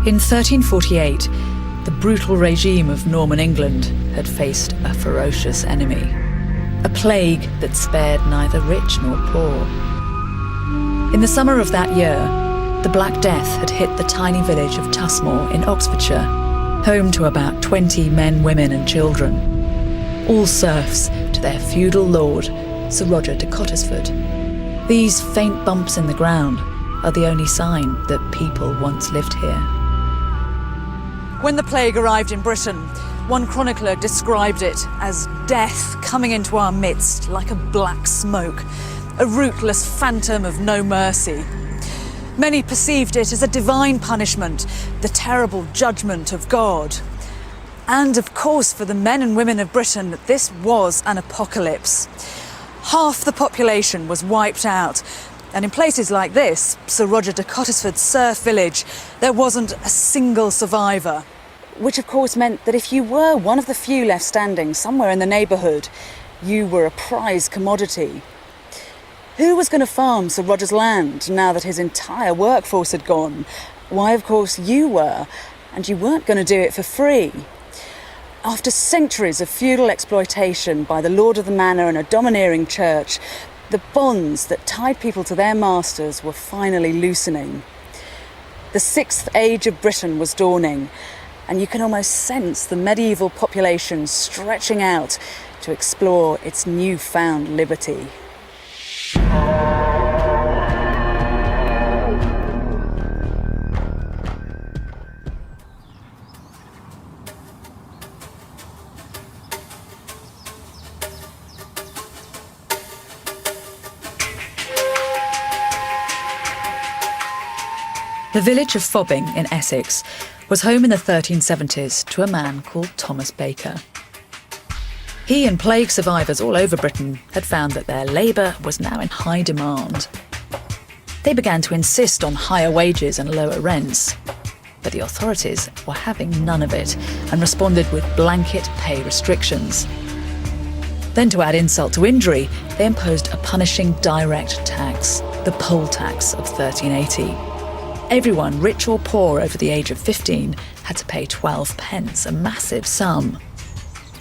In 1348, the brutal regime of Norman England had faced a ferocious enemy, a plague that spared neither rich nor poor. In the summer of that year, the Black Death had hit the tiny village of Tusmore in Oxfordshire, home to about 20 men, women and children, all serfs to their feudal lord, Sir Roger de Cottesford. These faint bumps in the ground are the only sign that people once lived here. When the plague arrived in Britain, one chronicler described it as death coming into our midst like a black smoke, a rootless phantom of no mercy. Many perceived it as a divine punishment, the terrible judgment of God. And of course, for the men and women of Britain, this was an apocalypse. Half the population was wiped out. And in places like this, Sir Roger de Cottesford's serf village, there wasn't a single survivor. Which of course meant that if you were one of the few left standing somewhere in the neighbourhood, you were a prize commodity. Who was going to farm Sir Roger's land now that his entire workforce had gone? Why, of course, you were, and you weren't going to do it for free. After centuries of feudal exploitation by the lord of the manor and a domineering church, the bonds that tied people to their masters were finally loosening. The sixth age of Britain was dawning, and you can almost sense the medieval population stretching out to explore its newfound liberty. The village of Fobbing in Essex was home in the 1370s to a man called Thomas Baker. He and plague survivors all over Britain had found that their labour was now in high demand. They began to insist on higher wages and lower rents, but the authorities were having none of it and responded with blanket pay restrictions. Then, to add insult to injury, they imposed a punishing direct tax, the poll tax of 1380. Everyone, rich or poor over the age of 15, had to pay 12 pence, a massive sum.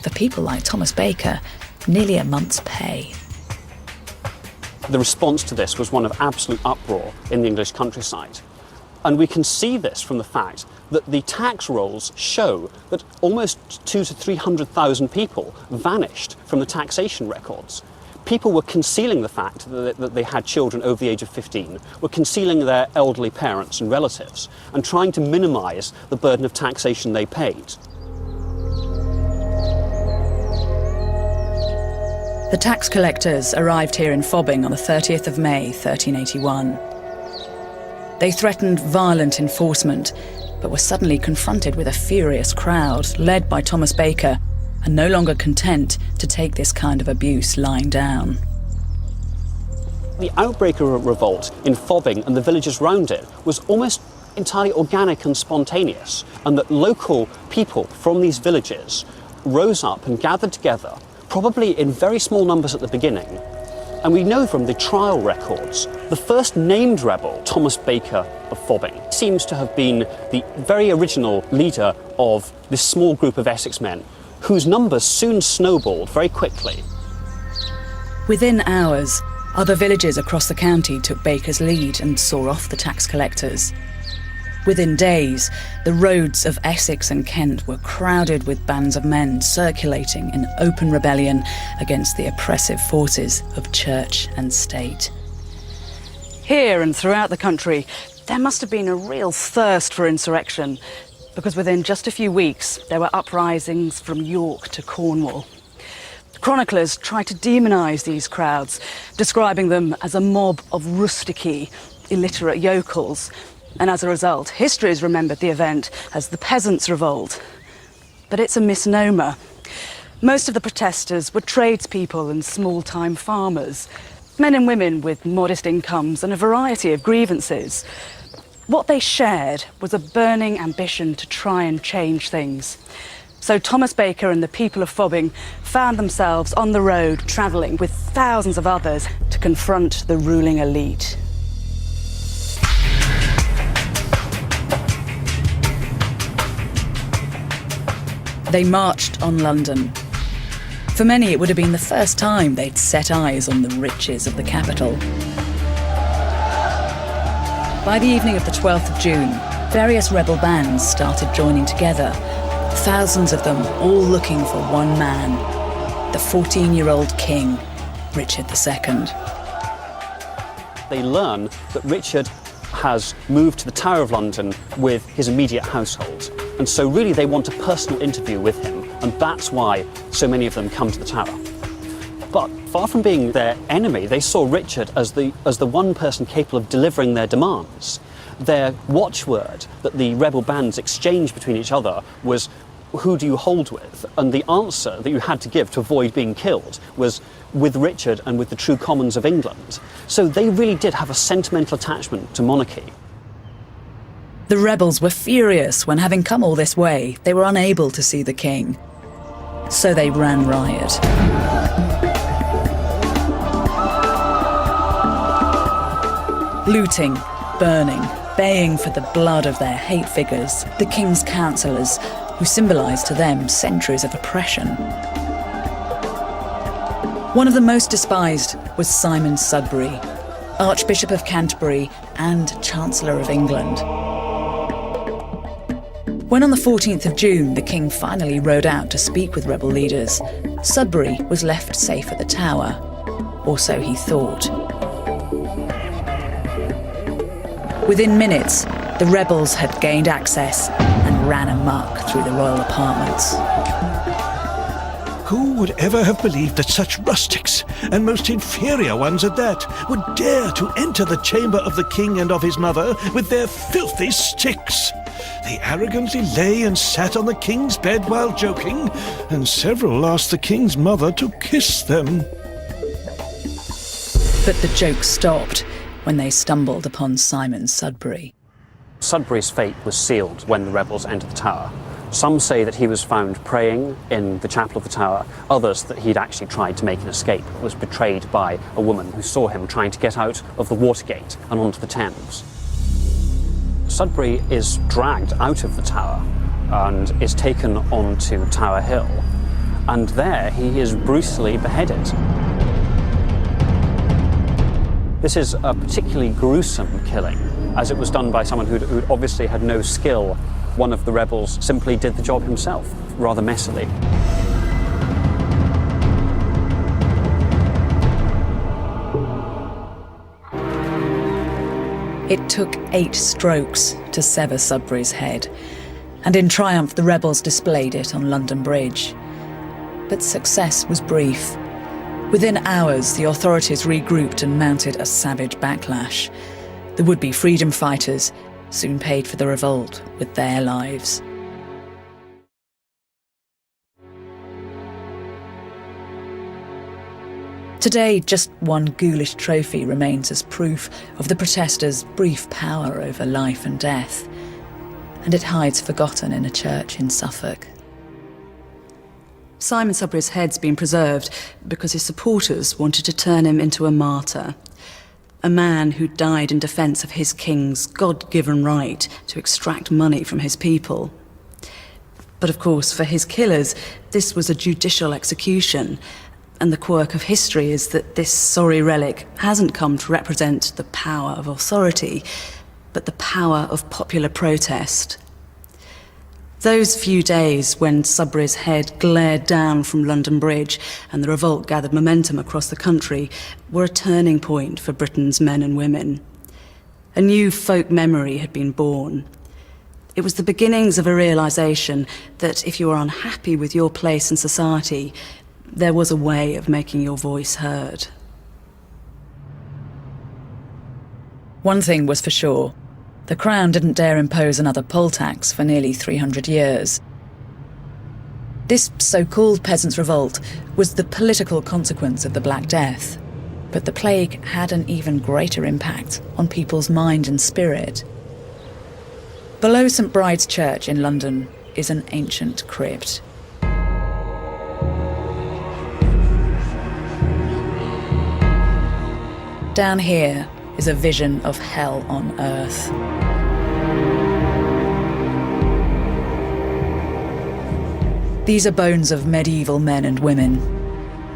For people like Thomas Baker, nearly a month's pay. The response to this was one of absolute uproar in the English countryside. And we can see this from the fact that the tax rolls show that almost 200,000 to 300,000 people vanished from the taxation records. People were concealing the fact that they had children over the age of 15, were concealing their elderly parents and relatives, and trying to minimise the burden of taxation they paid. The tax collectors arrived here in Fobbing on the 30th of May, 1381. They threatened violent enforcement, but were suddenly confronted with a furious crowd led by Thomas Baker, and no longer content to take this kind of abuse lying down. The outbreak of a revolt in Fobbing and the villages round it was almost entirely organic and spontaneous, and that local people from these villages rose up and gathered together, probably in very small numbers at the beginning. And we know from the trial records, the first named rebel, Thomas Baker of Fobbing, seems to have been the very original leader of this small group of Essex men, whose numbers soon snowballed very quickly. Within hours, other villages across the county took Baker's lead and saw off the tax collectors. Within days, the roads of Essex and Kent were crowded with bands of men circulating in open rebellion against the oppressive forces of church and state. Here and throughout the country, there must have been a real thirst for insurrection, because within just a few weeks, there were uprisings from York to Cornwall. Chroniclers tried to demonise these crowds, describing them as a mob of rustici, illiterate yokels, and as a result, history has remembered the event as the Peasants' Revolt. But it's a misnomer. Most of the protesters were tradespeople and small-time farmers, men and women with modest incomes and a variety of grievances. What they shared was a burning ambition to try and change things. So Thomas Baker and the people of Fobbing found themselves on the road, travelling with thousands of others to confront the ruling elite. They marched on London. For many, it would have been the first time they'd set eyes on the riches of the capital. By the evening of the 12th of June, various rebel bands started joining together, thousands of them all looking for one man, the 14-year-old king, Richard II. They learn that Richard has moved to the Tower of London with his immediate household. And so really they want a personal interview with him, and that's why so many of them come to the Tower. But far from being their enemy, they saw Richard as the one person capable of delivering their demands. Their watchword that the rebel bands exchanged between each other was, "Who do you hold with?" And the answer that you had to give to avoid being killed was, "With Richard and with the true commons of England." So they really did have a sentimental attachment to monarchy. The rebels were furious when, having come all this way, they were unable to see the king. So they ran riot. Looting, burning, baying for the blood of their hate figures, the king's councillors, who symbolised to them centuries of oppression. One of the most despised was Simon Sudbury, Archbishop of Canterbury and Chancellor of England. When on the 14th of June the king finally rode out to speak with rebel leaders, Sudbury was left safe at the Tower, or so he thought. Within minutes, the rebels had gained access and ran amok through the royal apartments. Who would ever have believed that such rustics, and most inferior ones at that, would dare to enter the chamber of the king and of his mother with their filthy sticks? They arrogantly lay and sat on the king's bed while joking, and several asked the king's mother to kiss them. But the joke stopped when they stumbled upon Simon Sudbury. Sudbury's fate was sealed when the rebels entered the Tower. Some say that he was found praying in the chapel of the Tower, others that he'd actually tried to make an escape, but was betrayed by a woman who saw him trying to get out of the Watergate and onto the Thames. Sudbury is dragged out of the Tower and is taken onto Tower Hill, and there he is brutally beheaded. This is a particularly gruesome killing, as it was done by someone who'd obviously had no skill. One of the rebels simply did the job himself, rather messily. It took 8 strokes to sever Sudbury's head, and in triumph the rebels displayed it on London Bridge. But success was brief. Within hours, the authorities regrouped and mounted a savage backlash. The would-be freedom fighters soon paid for the revolt with their lives. Today, just one ghoulish trophy remains as proof of the protesters' brief power over life and death, and it hides forgotten in a church in Suffolk. Simon Sudbury's head's been preserved because his supporters wanted to turn him into a martyr, a man who died in defence of his king's God-given right to extract money from his people. But of course, for his killers, this was a judicial execution, and the quirk of history is that this sorry relic hasn't come to represent the power of authority, but the power of popular protest. Those few days when Sudbury's head glared down from London Bridge and the revolt gathered momentum across the country were a turning point for Britain's men and women. A new folk memory had been born. It was the beginnings of a realisation that if you were unhappy with your place in society, there was a way of making your voice heard. One thing was for sure. The Crown didn't dare impose another poll tax for nearly 300 years. This so-called peasants' revolt was the political consequence of the Black Death, but the plague had an even greater impact on people's mind and spirit. Below St Bride's Church in London is an ancient crypt. Down here is a vision of hell on earth. These are bones of medieval men and women,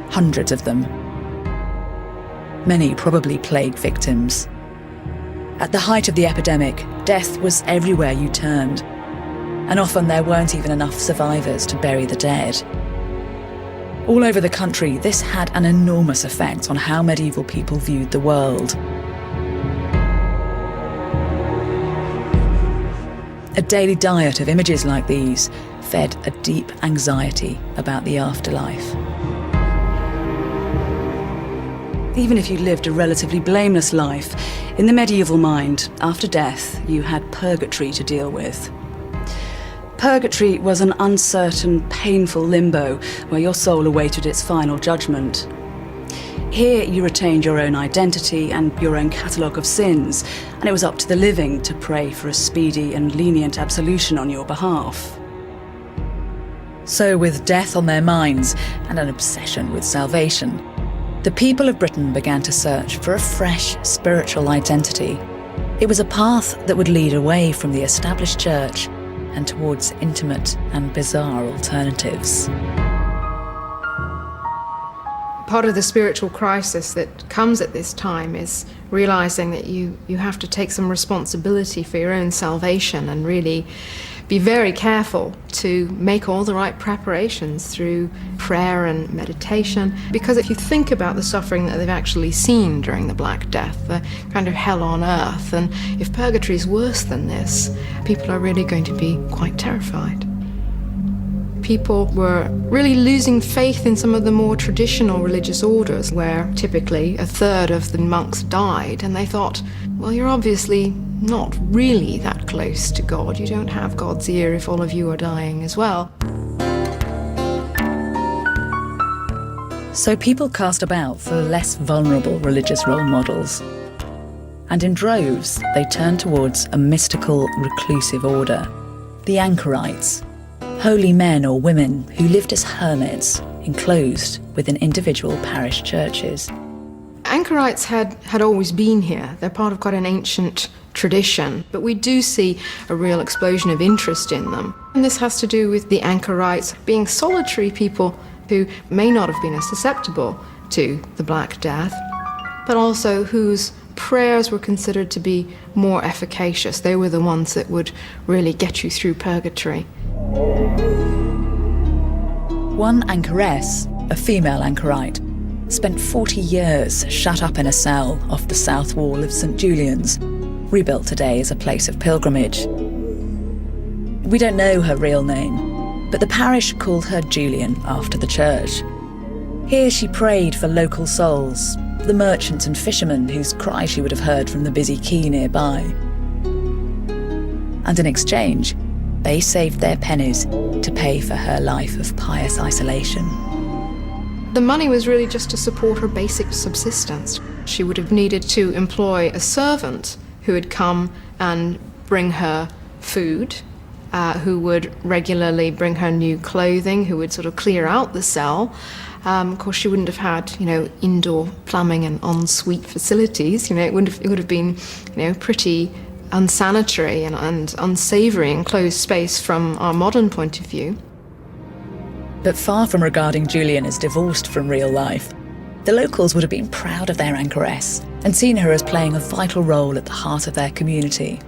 hundreds of them. Many probably plague victims. At the height of the epidemic, death was everywhere you turned, and often there weren't even enough survivors to bury the dead. All over the country, this had an enormous effect on how medieval people viewed the world. A daily diet of images like these fed a deep anxiety about the afterlife. Even if you lived a relatively blameless life, in the medieval mind, after death, you had purgatory to deal with. Purgatory was an uncertain, painful limbo where your soul awaited its final judgment. Here you retained your own identity and your own catalogue of sins, and it was up to the living to pray for a speedy and lenient absolution on your behalf. So, with death on their minds and an obsession with salvation, the people of Britain began to search for a fresh spiritual identity. It was a path that would lead away from the established church and towards intimate and bizarre alternatives. Part of the spiritual crisis that comes at this time is realizing that you have to take some responsibility for your own salvation and really be very careful to make all the right preparations through prayer and meditation. Because if you think about the suffering that they've actually seen during the Black Death, the kind of hell on earth, and if purgatory is worse than this, people are really going to be quite terrified. People were really losing faith in some of the more traditional religious orders, where typically a third of the monks died, and they thought, well, you're obviously not really that close to God. You don't have God's ear if all of you are dying as well. So people cast about for less vulnerable religious role models. And in droves, they turned towards a mystical, reclusive order, the anchorites, holy men or women who lived as hermits, enclosed within individual parish churches. Anchorites had always been here. They're part of quite an ancient tradition, but we do see a real explosion of interest in them. And this has to do with the anchorites being solitary people who may not have been as susceptible to the Black Death, but also whose prayers were considered to be more efficacious. They were the ones that would really get you through purgatory. One anchoress, a female anchorite, spent 40 years shut up in a cell off the south wall of St. Julian's, rebuilt today as a place of pilgrimage. We don't know her real name, but the parish called her Julian after the church. Here she prayed for local souls, the merchants and fishermen whose cry she would have heard from the busy quay nearby. And in exchange, they saved their pennies to pay for her life of pious isolation. The money was really just to support her basic subsistence. She would have needed to employ a servant who would come and bring her food, who would regularly bring her new clothing, who would sort of clear out the cell. Of course, she wouldn't have had, indoor plumbing and ensuite facilities. It would have been, pretty unsanitary and unsavoury enclosed space from our modern point of view. But far from regarding Julian as divorced from real life, the locals would have been proud of their anchoress and seen her as playing a vital role at the heart of their community.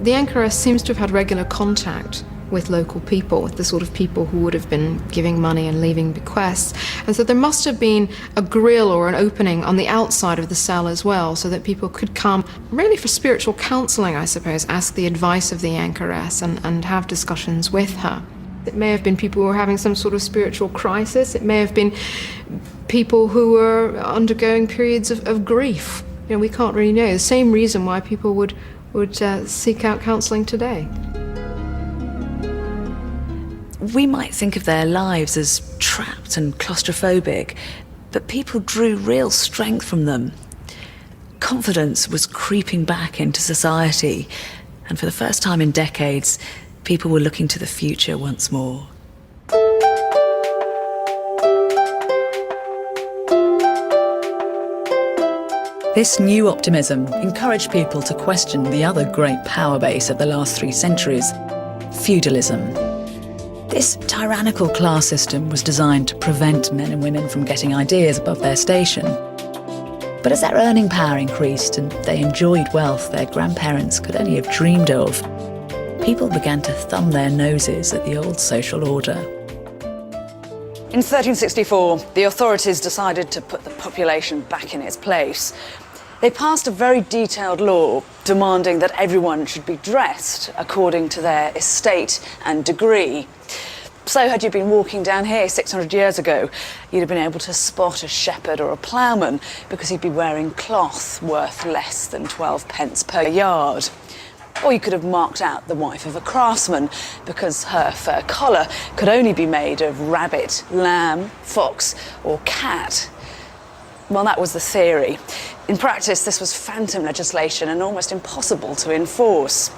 The anchoress seems to have had regular contact with local people, with the sort of people who would have been giving money and leaving bequests. And so there must have been a grill or an opening on the outside of the cell as well, so that people could come, really for spiritual counselling, I suppose, ask the advice of the anchoress and have discussions with her. It may have been people who were having some sort of spiritual crisis. It may have been people who were undergoing periods of grief. We can't really know. The same reason why people would seek out counselling today. We might think of their lives as trapped and claustrophobic, but people drew real strength from them. Confidence was creeping back into society, and for the first time in decades, people were looking to the future once more. This new optimism encouraged people to question the other great power base of the last 3 centuries, feudalism. This tyrannical class system was designed to prevent men and women from getting ideas above their station. But as their earning power increased and they enjoyed wealth their grandparents could only have dreamed of, people began to thumb their noses at the old social order. In 1364, the authorities decided to put the population back in its place. They passed a very detailed law demanding that everyone should be dressed according to their estate and degree. So had you been walking down here 600 years ago, you'd have been able to spot a shepherd or a ploughman because he'd be wearing cloth worth less than 12 pence per yard. Or you could have marked out the wife of a craftsman because her fur collar could only be made of rabbit, lamb, fox or cat. Well, that was the theory. In practice, this was phantom legislation and almost impossible to enforce.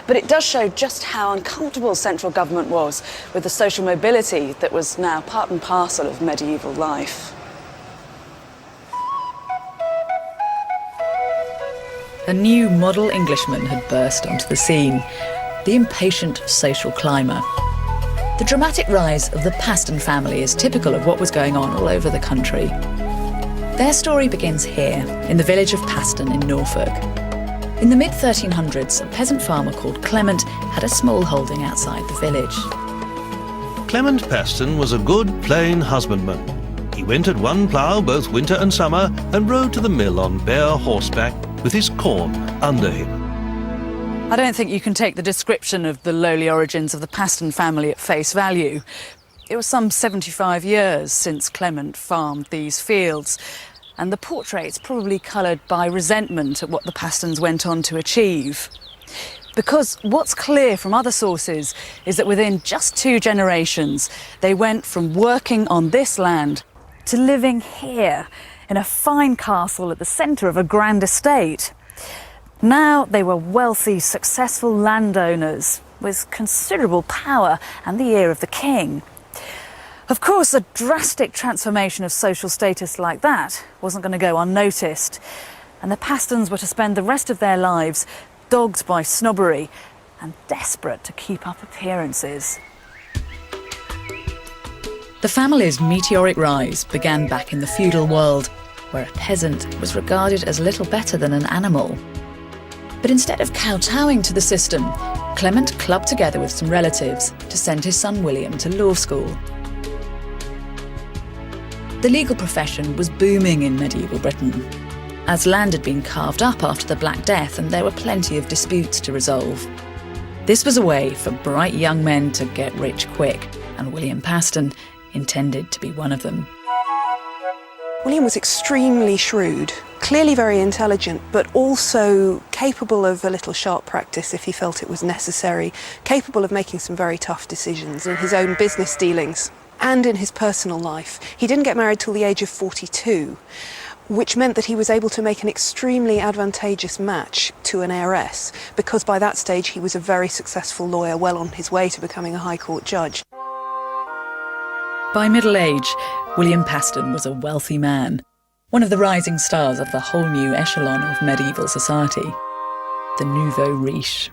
But it does show just how uncomfortable central government was with the social mobility that was now part and parcel of medieval life. A new model Englishman had burst onto the scene, the impatient social climber. The dramatic rise of the Paston family is typical of what was going on all over the country. Their story begins here, in the village of Paston in Norfolk. In the mid-1300s, a peasant farmer called Clement had a small holding outside the village. Clement Paston was a good, plain husbandman. He went at one plough both winter and summer and rode to the mill on bare horseback with his corn under him. I don't think you can take the description of the lowly origins of the Paston family at face value. It was some 75 years since Clement farmed these fields, and the portrait's probably coloured by resentment at what the Pastons went on to achieve. Because what's clear from other sources is that within just 2 generations, they went from working on this land to living here in a fine castle at the centre of a grand estate. Now they were wealthy, successful landowners with considerable power and the ear of the king. Of course, a drastic transformation of social status like that wasn't going to go unnoticed, and the Pastons were to spend the rest of their lives dogged by snobbery and desperate to keep up appearances. The family's meteoric rise began back in the feudal world, where a peasant was regarded as little better than an animal. But instead of kowtowing to the system, Clement clubbed together with some relatives to send his son William to law school. The legal profession was booming in medieval Britain, as land had been carved up after the Black Death and there were plenty of disputes to resolve. This was a way for bright young men to get rich quick, and William Paston intended to be one of them. William was extremely shrewd, clearly very intelligent, but also capable of a little sharp practice if he felt it was necessary, capable of making some very tough decisions in his own business dealings and in his personal life. He didn't get married till the age of 42, which meant that he was able to make an extremely advantageous match to an heiress, because by that stage he was a very successful lawyer, well on his way to becoming a High Court judge. By middle age, William Paston was a wealthy man, one of the rising stars of the whole new echelon of medieval society, the nouveau riche.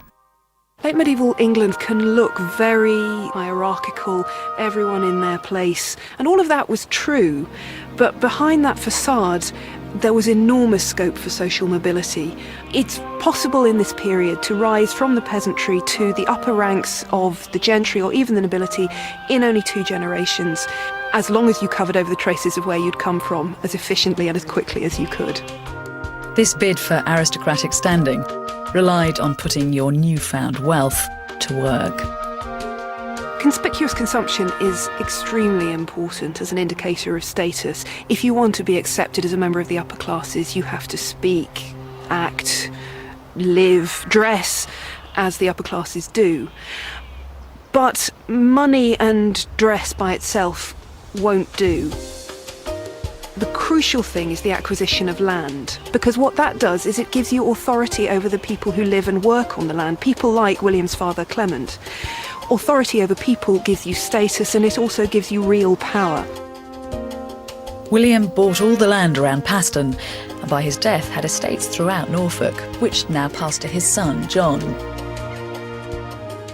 Late medieval England can look very hierarchical, everyone in their place, and all of that was true, but behind that facade there was enormous scope for social mobility. It's possible in this period to rise from the peasantry to the upper ranks of the gentry or even the nobility in only 2 generations, as long as you covered over the traces of where you'd come from as efficiently and as quickly as you could. This bid for aristocratic standing relied on putting your newfound wealth to work. Conspicuous consumption is extremely important as an indicator of status. If you want to be accepted as a member of the upper classes, you have to speak, act, live, dress as the upper classes do. But money and dress by itself won't do. The crucial thing is the acquisition of land, because what that does is it gives you authority over the people who live and work on the land, people like William's father Clement. Authority over people gives you status, and it also gives you real power. William bought all the land around Paston, and by his death had estates throughout Norfolk, which now passed to his son, John.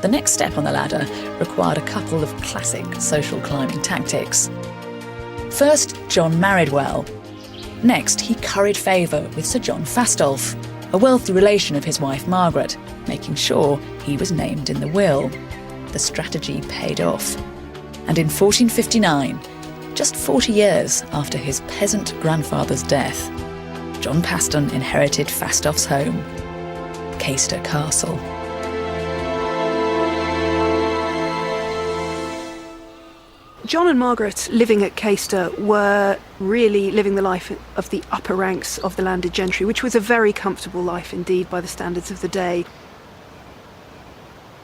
the next step on the ladder required a couple of classic social climbing tactics. First, John married well. Next, he curried favour with Sir John Fastolf, a wealthy relation of his wife Margaret, making sure he was named in the will. The strategy paid off. And in 1459, just 40 years after his peasant grandfather's death, John Paston inherited Fastolf's home, Caister Castle. John and Margaret, living at Caister, were really living the life of the upper ranks of the landed gentry, which was a very comfortable life indeed by the standards of the day.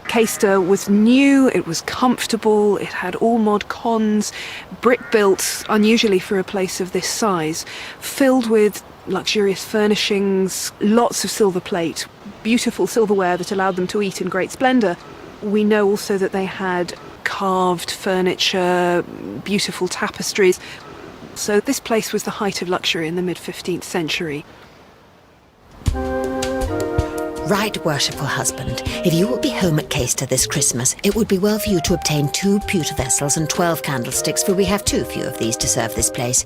Caister was new, it was comfortable, it had all mod cons, brick-built, unusually for a place of this size, filled with luxurious furnishings, lots of silver plate, beautiful silverware that allowed them to eat in great splendour. We know also that they had carved furniture, beautiful tapestries. So this place was the height of luxury in the mid-15th century. Right, worshipful husband, if you will be home at Caister this Christmas, it would be well for you to obtain 2 pewter vessels and 12 candlesticks, for we have too few of these to serve this place.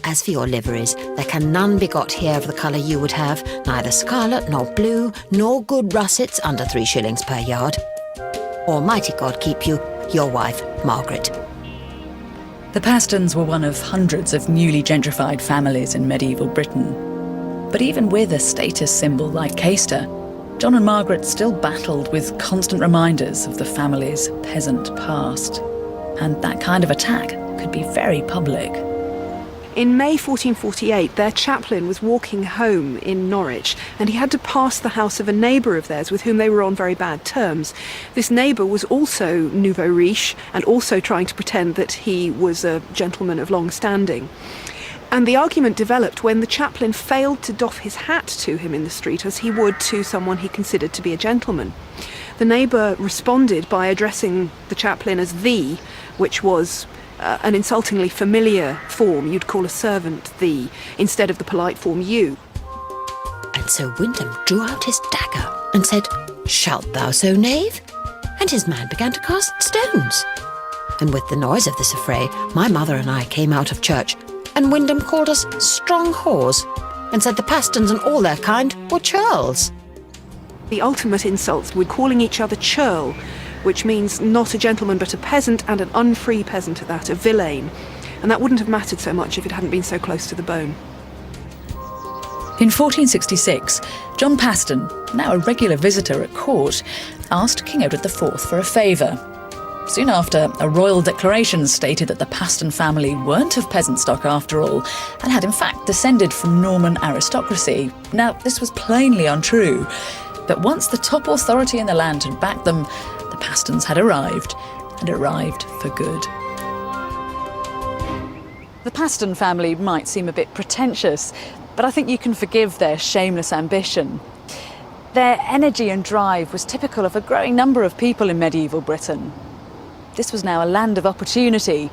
As for your liveries, there can none be got here of the colour you would have, neither scarlet nor blue, nor good russets under 3 shillings per yard. Almighty God keep you, your wife, Margaret. The Pastons were one of hundreds of newly gentrified families in medieval Britain. But even with a status symbol like Caister, John and Margaret still battled with constant reminders of the family's peasant past. And that kind of attack could be very public. In May 1448, their chaplain was walking home in Norwich, and he had to pass the house of a neighbour of theirs with whom they were on very bad terms. This neighbour was also nouveau riche and also trying to pretend that he was a gentleman of long standing. And the argument developed when the chaplain failed to doff his hat to him in the street as he would to someone he considered to be a gentleman. The neighbour responded by addressing the chaplain as thee, which was an insultingly familiar form. You'd call a servant thee instead of the polite form you. And so Wyndham drew out his dagger and said, "Shalt thou so, knave?" And his man began to cast stones. And with the noise of this affray, my mother and I came out of church, and Wyndham called us strong whores, and said the Pastons and all their kind were churls. The ultimate insults were calling each other churl, which means not a gentleman but a peasant, and an unfree peasant at that, a villain. And that wouldn't have mattered so much if it hadn't been so close to the bone. In 1466, John Paston, now a regular visitor at court, asked King Edward IV for a favour. Soon after, a royal declaration stated that the Paston family weren't of peasant stock after all, and had in fact descended from Norman aristocracy. Now, this was plainly untrue, but once the top authority in the land had backed them, the Pastons had arrived, and arrived for good. The Paston family might seem a bit pretentious, but I think you can forgive their shameless ambition. Their energy and drive was typical of a growing number of people in medieval Britain. This was now a land of opportunity,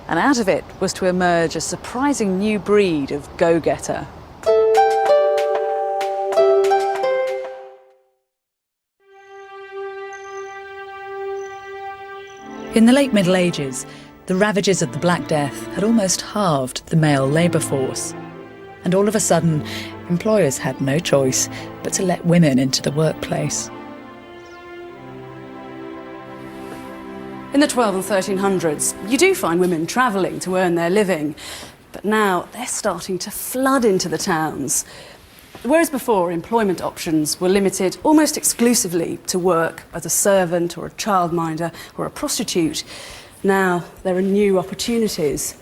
and out of it was to emerge a surprising new breed of go-getter. In the late Middle Ages, the ravages of the Black Death had almost halved the male labour force. And all of a sudden, employers had no choice but to let women into the workplace. In the 12 and 1300s, you do find women travelling to earn their living, but now they're starting to flood into the towns. Whereas before, employment options were limited almost exclusively to work as a servant or a childminder or a prostitute, now there are new opportunities.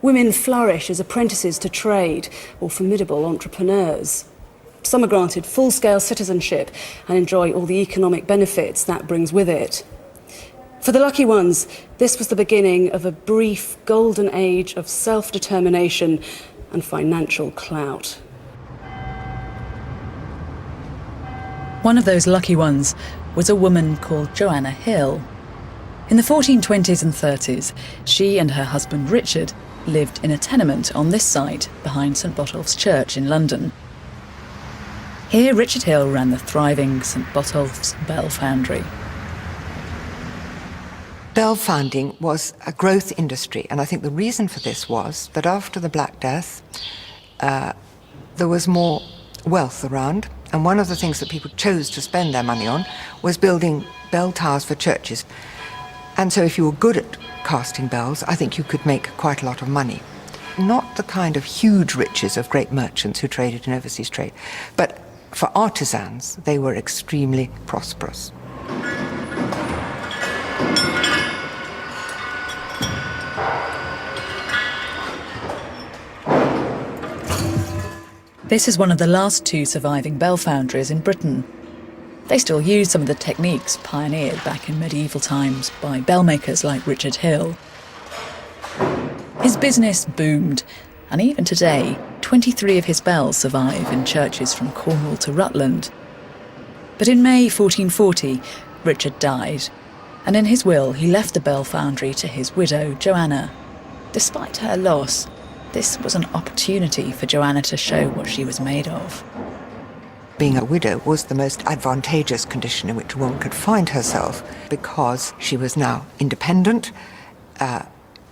Women flourish as apprentices to trade or formidable entrepreneurs. Some are granted full-scale citizenship and enjoy all the economic benefits that brings with it. For the lucky ones, this was the beginning of a brief golden age of self-determination and financial clout. One of those lucky ones was a woman called Joanna Hill. In the 1420s and 30s, she and her husband Richard lived in a tenement on this site behind St Botolph's Church in London. Here Richard Hill ran the thriving St Botolph's Bell Foundry. Bell founding was a growth industry, and I think the reason for this was that after the Black Death, there was more wealth around, and one of the things that people chose to spend their money on was building bell towers for churches. And so if you were good at casting bells, I think you could make quite a lot of money. Not the kind of huge riches of great merchants who traded in overseas trade, but for artisans, they were extremely prosperous. This is one of the last two surviving bell foundries in Britain. They still use some of the techniques pioneered back in medieval times by bell makers like Richard Hill. His business boomed, and even today, 23 of his bells survive in churches from Cornwall to Rutland. But in May 1440, Richard died, and in his will he left the bell foundry to his widow, Joanna. Despite her loss, this was an opportunity for Joanna to show what she was made of. Being a widow was the most advantageous condition in which a woman could find herself because she was now independent.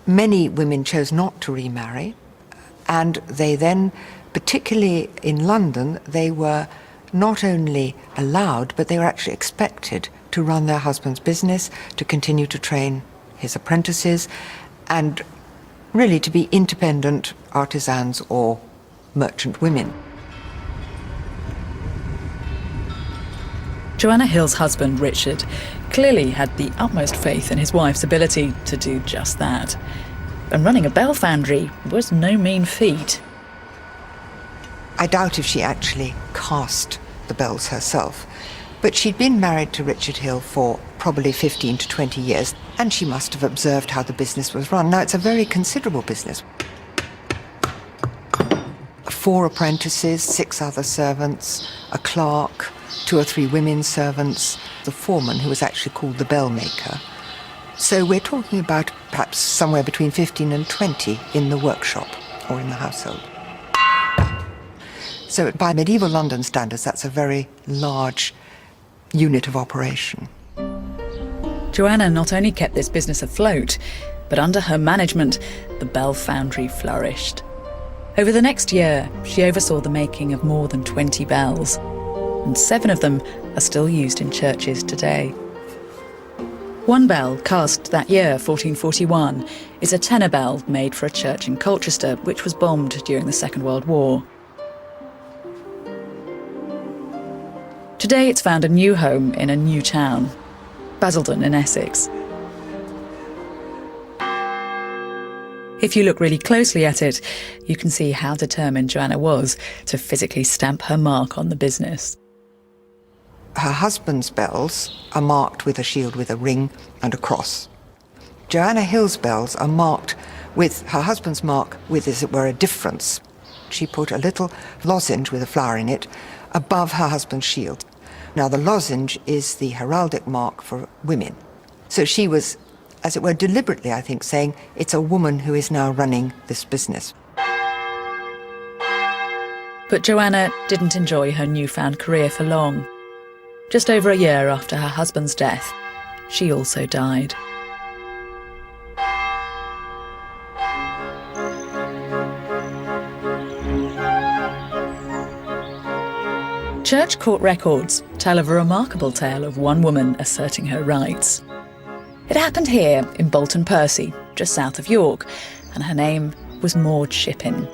Many women chose not to remarry, and they then, particularly in London, they were not only allowed, but they were actually expected to run their husband's business, to continue to train his apprentices, and really to be independent artisans or merchant women. Joanna Hill's husband, Richard, clearly had the utmost faith in his wife's ability to do just that. And running a bell foundry was no mean feat. I doubt if she actually cast the bells herself, but she'd been married to Richard Hill for probably 15 to 20 years, and she must have observed how the business was run. Now, it's a very considerable business. 4 apprentices, 6 other servants, a clerk, 2 or 3 women servants, the foreman, who was actually called the bell maker. So we're talking about perhaps somewhere between 15 and 20 in the workshop or in the household. So by medieval London standards, that's a very large unit of operation. Joanna not only kept this business afloat, but under her management, the bell foundry flourished. Over the next year, she oversaw the making of more than 20 bells, and 7 of them are still used in churches today. One bell, cast that year, 1441, is a tenor bell made for a church in Colchester, which was bombed during the Second World War. Today it's found a new home in a new town, Basildon in Essex. If you look really closely at it, you can see how determined Joanna was to physically stamp her mark on the business. Her husband's bells are marked with a shield with a ring and a cross. Joanna Hill's bells are marked with her husband's mark with, as it were, a difference. She put a little lozenge with a flower in it above her husband's shield. Now, the lozenge is the heraldic mark for women. So she was, as it were, deliberately, I think, saying it's a woman who is now running this business. But Joanna didn't enjoy her newfound career for long. Just over a year after her husband's death, she also died. Church court records tell of a remarkable tale of one woman asserting her rights. It happened here in Bolton Percy, just south of York, and her name was Maud Shippen.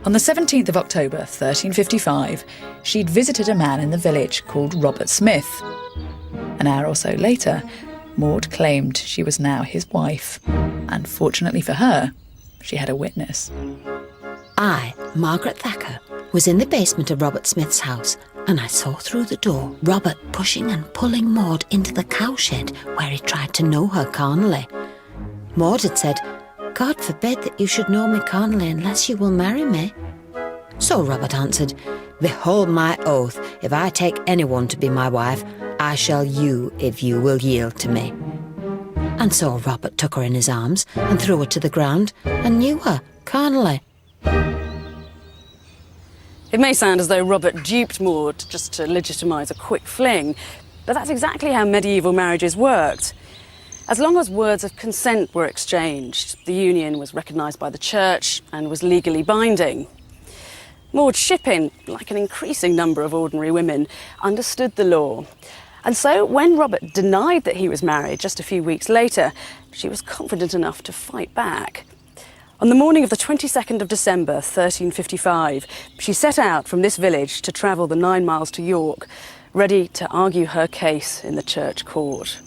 On the 17th of October, 1355, she'd visited a man in the village called Robert Smith. An hour or so later, Maud claimed she was now his wife, and fortunately for her, she had a witness. I, Margaret Thacker, was in the basement of Robert Smith's house, and I saw through the door Robert pushing and pulling Maud into the cowshed where he tried to know her carnally. Maud had said, "God forbid that you should know me carnally unless you will marry me." So Robert answered, "Behold my oath, if I take anyone to be my wife, I shall you if you will yield to me." And so Robert took her in his arms and threw her to the ground and knew her carnally. It may sound as though Robert duped Maud just to legitimise a quick fling, but that's exactly how medieval marriages worked. As long as words of consent were exchanged, the union was recognised by the church and was legally binding. Maud Shippin, like an increasing number of ordinary women, understood the law. And so when Robert denied that he was married just a few weeks later, she was confident enough to fight back. On the morning of the 22nd of December, 1355, she set out from this village to travel the 9 miles to York, ready to argue her case in the church court.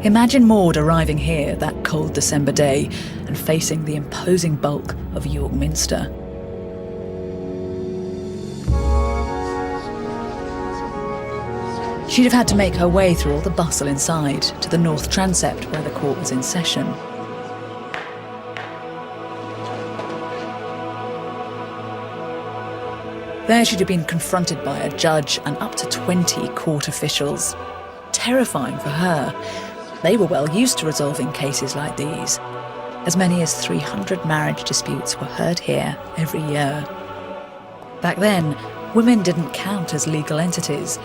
Imagine Maud arriving here that cold December day and facing the imposing bulk of York Minster. She'd have had to make her way through all the bustle inside to the north transept where the court was in session. There she'd have been confronted by a judge and up to 20 court officials. Terrifying for her. They were well used to resolving cases like these. As many as 300 marriage disputes were heard here every year. Back then, women didn't count as legal entities,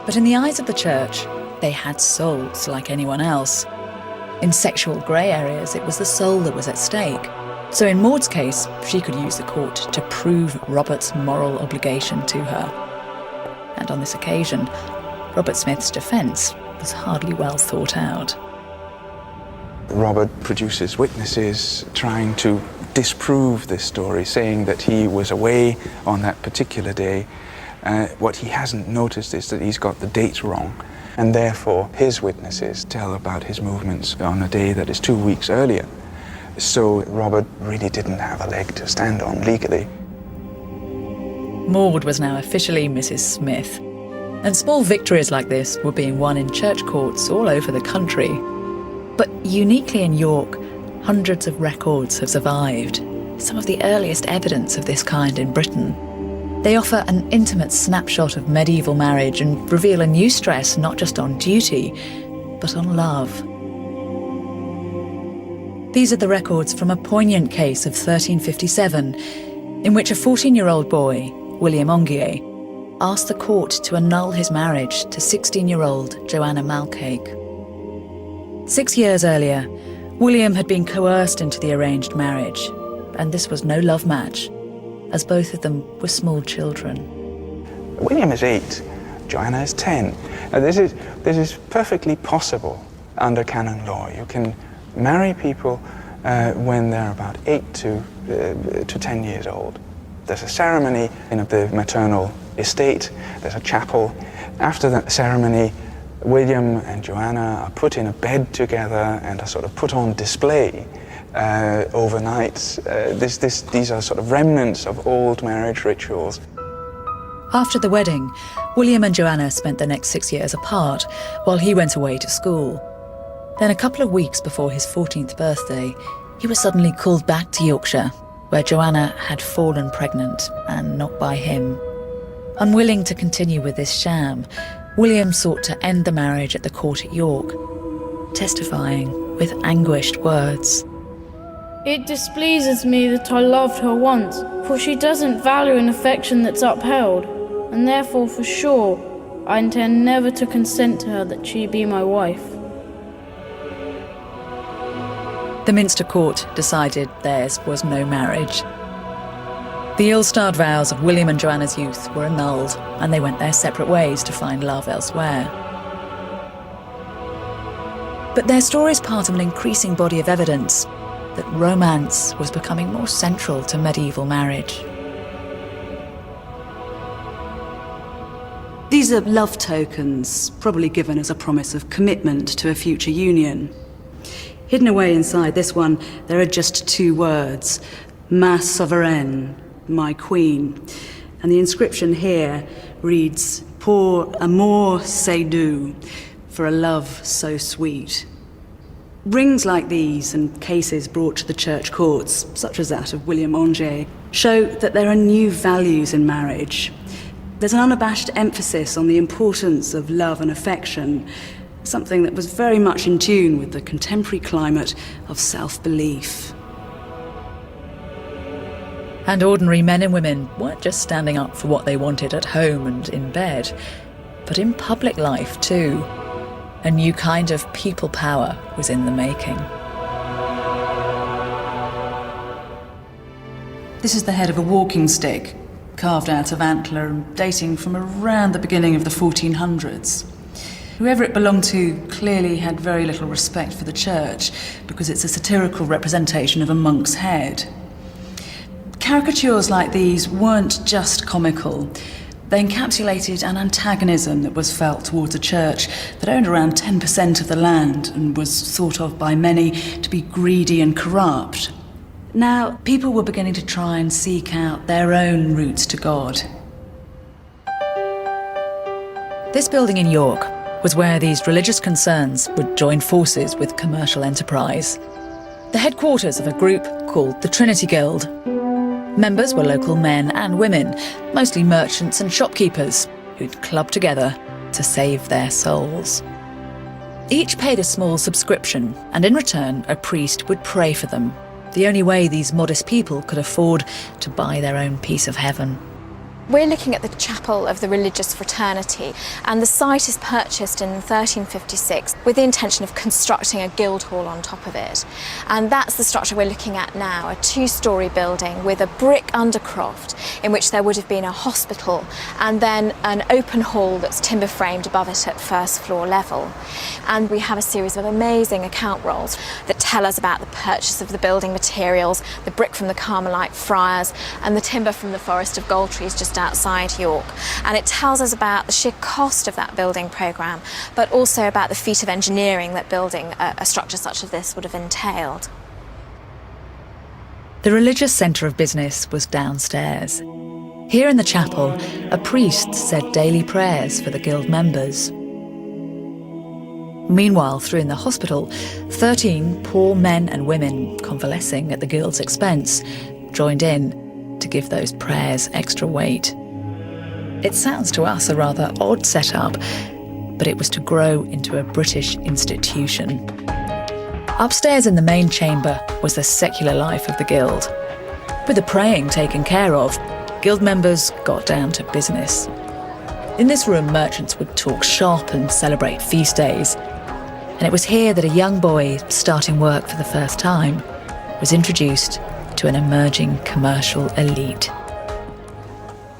but in the eyes of the church, they had souls like anyone else. In sexual grey areas, it was the soul that was at stake. So in Maud's case, she could use the court to prove Robert's moral obligation to her. And on this occasion, Robert Smith's defence was hardly well thought out. Robert produces witnesses trying to disprove this story, saying that he was away on that particular day. What he hasn't noticed is that he's got the dates wrong, and therefore his witnesses tell about his movements on a day that is 2 weeks earlier. So Robert really didn't have a leg to stand on legally. Maud was now officially Mrs. Smith, and small victories like this were being won in church courts all over the country. But uniquely in York, hundreds of records have survived, some of the earliest evidence of this kind in Britain. They offer an intimate snapshot of medieval marriage and reveal a new stress not just on duty, but on love. These are the records from a poignant case of 1357, in which a 14-year-old boy, William Ongier, asked the court to annul his marriage to 16-year-old Joanna Malcake. 6 years earlier, William had been coerced into the arranged marriage, and this was no love match, as both of them were small children. William is 8, Joanna is 10. Now this is perfectly possible under canon law. You can marry people when they're about 8 to 10 years old. There's a ceremony in the maternal estate, there's a chapel. After that ceremony, William and Joanna are put in a bed together and are sort of put on display overnight. These are sort of remnants of old marriage rituals. After the wedding, William and Joanna spent the next 6 years apart while he went away to school. Then a couple of weeks before his 14th birthday, he was suddenly called back to Yorkshire, where Joanna had fallen pregnant, and not by him. Unwilling to continue with this sham, William sought to end the marriage at the court at York, testifying with anguished words. It displeases me that I loved her once, for she doesn't value an affection that's upheld, and therefore for sure I intend never to consent to her that she be my wife. The Minster Court decided theirs was no marriage. The ill-starred vows of William and Joanna's youth were annulled, and they went their separate ways to find love elsewhere. But their story is part of an increasing body of evidence that romance was becoming more central to medieval marriage. These are love tokens, probably given as a promise of commitment to a future union. Hidden away inside this one, there are just 2 words, Ma Souveraine, my queen. And the inscription here reads, Pour amour c'est doux, for a love so sweet. Rings like these and cases brought to the church courts, such as that of William Ongier, show that there are new values in marriage. There's an unabashed emphasis on the importance of love and affection, something that was very much in tune with the contemporary climate of self-belief. And ordinary men and women weren't just standing up for what they wanted at home and in bed, but in public life too. A new kind of people power was in the making. This is the head of a walking stick, carved out of antler and dating from around the beginning of the 1400s. Whoever it belonged to clearly had very little respect for the church because it's a satirical representation of a monk's head. Caricatures like these weren't just comical. They encapsulated an antagonism that was felt towards a church that owned around 10% of the land and was thought of by many to be greedy and corrupt. Now, people were beginning to try and seek out their own routes to God. This building in York was where these religious concerns would join forces with commercial enterprise. The headquarters of a group called the Trinity Guild. Members were local men and women, mostly merchants and shopkeepers, who'd clubbed together to save their souls. Each paid a small subscription, and in return, a priest would pray for them, the only way these modest people could afford to buy their own piece of heaven. We're looking at the chapel of the religious fraternity, and the site is purchased in 1356 with the intention of constructing a guild hall on top of it. And that's the structure we're looking at now, a two-storey building with a brick undercroft in which there would have been a hospital and then an open hall that's timber framed above it at first floor level. And we have a series of amazing account rolls that tell us about the purchase of the building materials, the brick from the Carmelite friars and the timber from the Forest of Gold Trees just outside York. And it tells us about the sheer cost of that building programme, but also about the feat of engineering that building a structure such as this would have entailed. The religious centre of business was downstairs. Here in the chapel, a priest said daily prayers for the guild members. Meanwhile, through in the hospital, 13 poor men and women convalescing at the guild's expense joined in to give those prayers extra weight. It sounds to us a rather odd setup, but it was to grow into a British institution. Upstairs in the main chamber was the secular life of the guild. With the praying taken care of, guild members got down to business. In this room, merchants would talk shop and celebrate feast days. And it was here that a young boy starting work for the first time was introduced to an emerging commercial elite.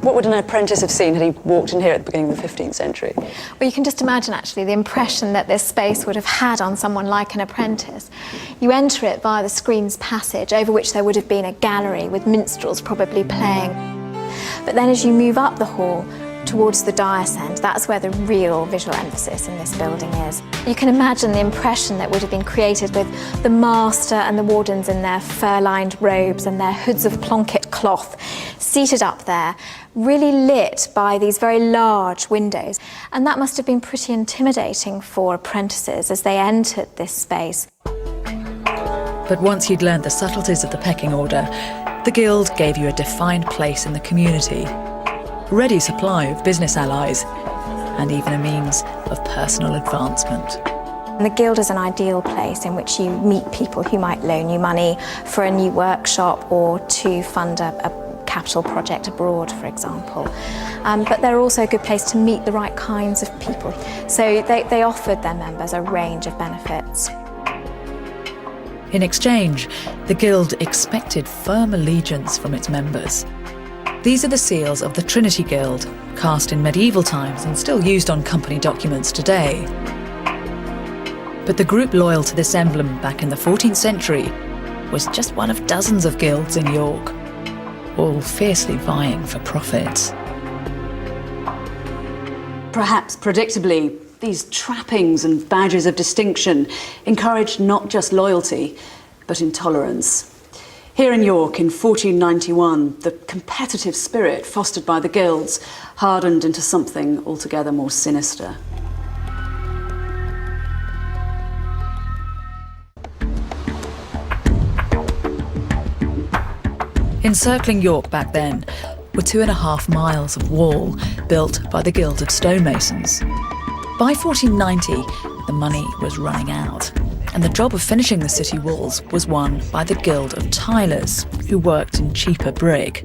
What would an apprentice have seen had he walked in here at the beginning of the 15th century? Well, you can just imagine actually the impression that this space would have had on someone like an apprentice. You enter it via the screen's passage, over which there would have been a gallery with minstrels probably playing. But then as you move up the hall towards the dais end, that's where the real visual emphasis in this building is. You can imagine the impression that would have been created with the master and the wardens in their fur-lined robes and their hoods of plonket cloth, seated up there, really lit by these very large windows. And that must have been pretty intimidating for apprentices as they entered this space. But once you'd learned the subtleties of the pecking order, the guild gave you a defined place in the community, a ready supply of business allies, and even a means of personal advancement. The guild is an ideal place in which you meet people who might loan you money for a new workshop or to fund a capital project abroad, for example. But they're also a good place to meet the right kinds of people. So they offered their members a range of benefits. In exchange, the guild expected firm allegiance from its members. These are the seals of the Trinity Guild, cast in medieval times and still used on company documents today. But the group loyal to this emblem back in the 14th century was just one of dozens of guilds in York, all fiercely vying for profit. Perhaps predictably, these trappings and badges of distinction encouraged not just loyalty, but intolerance. Here in York in 1491, the competitive spirit fostered by the guilds hardened into something altogether more sinister. Encircling York back then were 2.5 miles of wall built by the Guild of Stonemasons. By 1490, the money was running out, and the job of finishing the city walls was won by the Guild of Tilers, who worked in cheaper brick.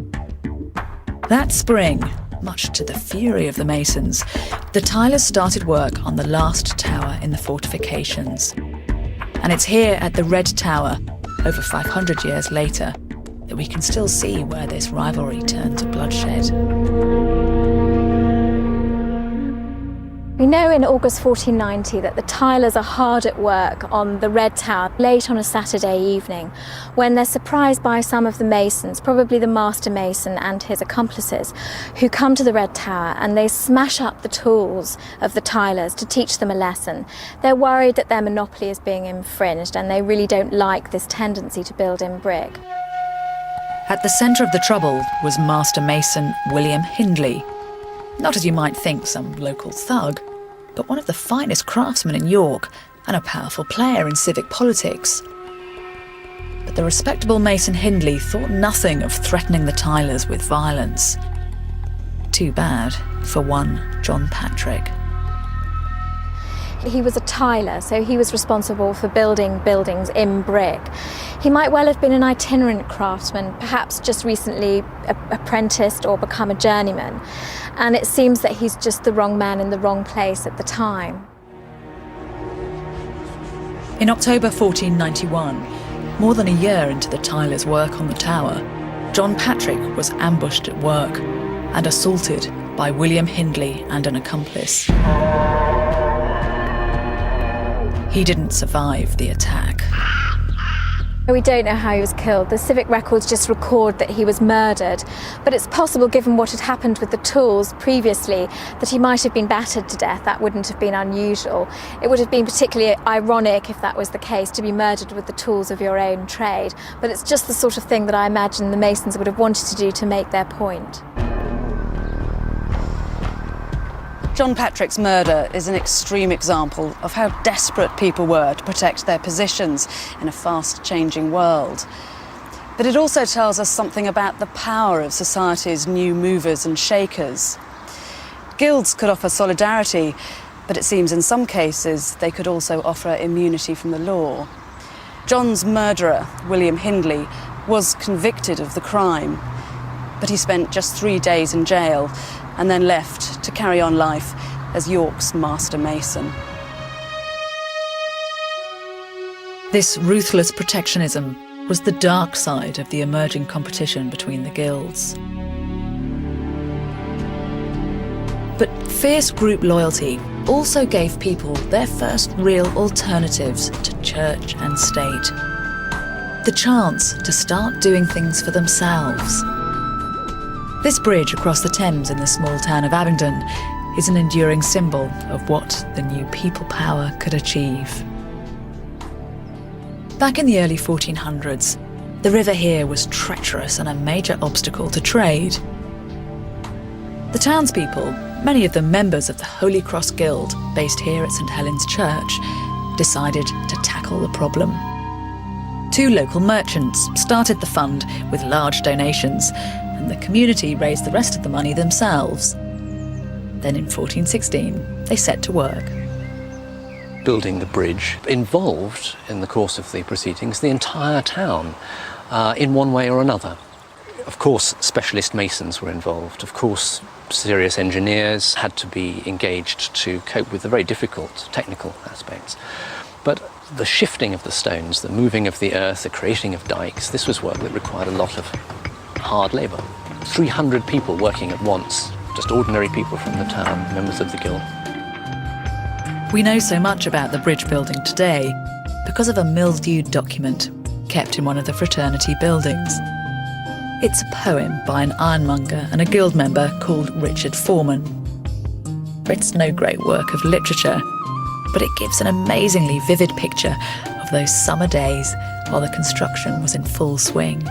That spring, much to the fury of the masons, the tilers started work on the last tower in the fortifications. And it's here at the Red Tower, over 500 years later, that we can still see where this rivalry turned to bloodshed. We know in August 1490 that the tilers are hard at work on the Red Tower late on a Saturday evening when they're surprised by some of the masons, probably the master mason and his accomplices, who come to the Red Tower and they smash up the tools of the tilers to teach them a lesson. They're worried that their monopoly is being infringed and they really don't like this tendency to build in brick. At the centre of the trouble was master mason William Hindley. Not as you might think, some local thug, but one of the finest craftsmen in York and a powerful player in civic politics. But the respectable Mason Hindley thought nothing of threatening the tilers with violence. Too bad for one John Patrick. He was a tiler, so he was responsible for building buildings in brick. He might well have been an itinerant craftsman, perhaps just recently apprenticed or become a journeyman. And it seems that he's just the wrong man in the wrong place at the time. In October 1491, more than a year into the tilers' work on the tower, John Patrick was ambushed at work and assaulted by William Hindley and an accomplice. He didn't survive the attack. We don't know how he was killed. The civic records just record that he was murdered, but it's possible, given what had happened with the tools previously, that he might have been battered to death. That wouldn't have been unusual. It would have been particularly ironic, if that was the case, to be murdered with the tools of your own trade, but it's just the sort of thing that I imagine the Masons would have wanted to do to make their point. John Patrick's murder is an extreme example of how desperate people were to protect their positions in a fast-changing world. But it also tells us something about the power of society's new movers and shakers. Guilds could offer solidarity, but it seems in some cases they could also offer immunity from the law. John's murderer, William Hindley, was convicted of the crime, but he spent just 3 days in jail and then left to carry on life as York's master mason. This ruthless protectionism was the dark side of the emerging competition between the guilds. But fierce group loyalty also gave people their first real alternatives to church and state. The chance to start doing things for themselves. This bridge across the Thames in the small town of Abingdon is an enduring symbol of what the new people power could achieve. Back in the early 1400s, the river here was treacherous and a major obstacle to trade. The townspeople, many of them members of the Holy Cross Guild based here at St Helen's Church, decided to tackle the problem. 2 local merchants started the fund with large donations, and the community raised the rest of the money themselves. Then in 1416, they set to work. Building the bridge involved, in the course of the proceedings, the entire town in one way or another. Of course, specialist masons were involved. Of course, serious engineers had to be engaged to cope with the very difficult technical aspects. But the shifting of the stones, the moving of the earth, the creating of dikes, this was work that required a lot of hard labour. 300 people working at once, just ordinary people from the town, members of the guild. We know so much about the bridge building today because of a mildewed document kept in one of the fraternity buildings. It's a poem by an ironmonger and a guild member called Richard Foreman. It's no great work of literature, but it gives an amazingly vivid picture of those summer days while the construction was in full swing.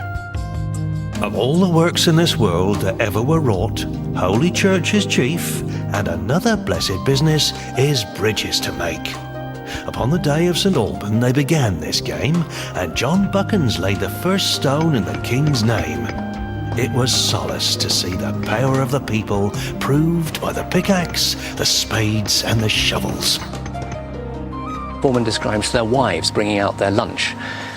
Of all the works in this world that ever were wrought, Holy Church is chief, and another blessed business is bridges to make. Upon the day of St Alban they began this game, and John Buckins laid the first stone in the King's name. It was solace to see the power of the people proved by the pickaxe, the spades and the shovels. Borman describes their wives bringing out their lunch,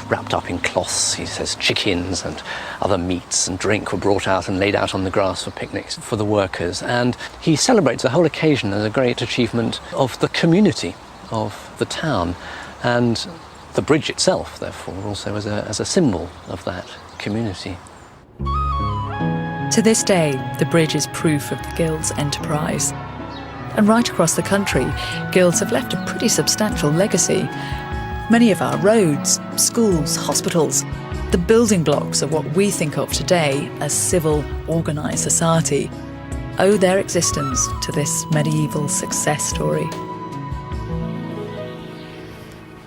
wrapped up in cloths. He says chickens and other meats and drink were brought out and laid out on the grass for picnics for the workers. And he celebrates the whole occasion as a great achievement of the community, of the town. And the bridge itself, therefore, also as a symbol of that community. To this day, the bridge is proof of the Guild's enterprise. And right across the country, Guilds have left a pretty substantial legacy. Many of our roads, schools, hospitals, the building blocks of what we think of today as civil, organised society, owe their existence to this medieval success story.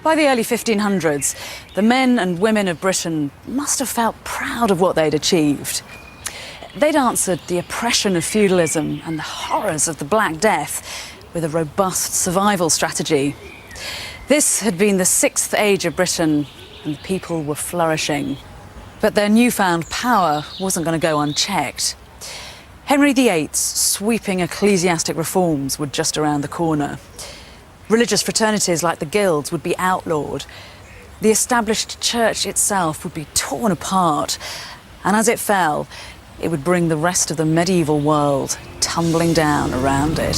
By the early 1500s, the men and women of Britain must have felt proud of what they'd achieved. They'd answered the oppression of feudalism and the horrors of the Black Death with a robust survival strategy. This had been the sixth age of Britain, and the people were flourishing. But their newfound power wasn't going to go unchecked. Henry VIII's sweeping ecclesiastic reforms were just around the corner. Religious fraternities like the Guilds would be outlawed. The established church itself would be torn apart. And as it fell, it would bring the rest of the medieval world tumbling down around it.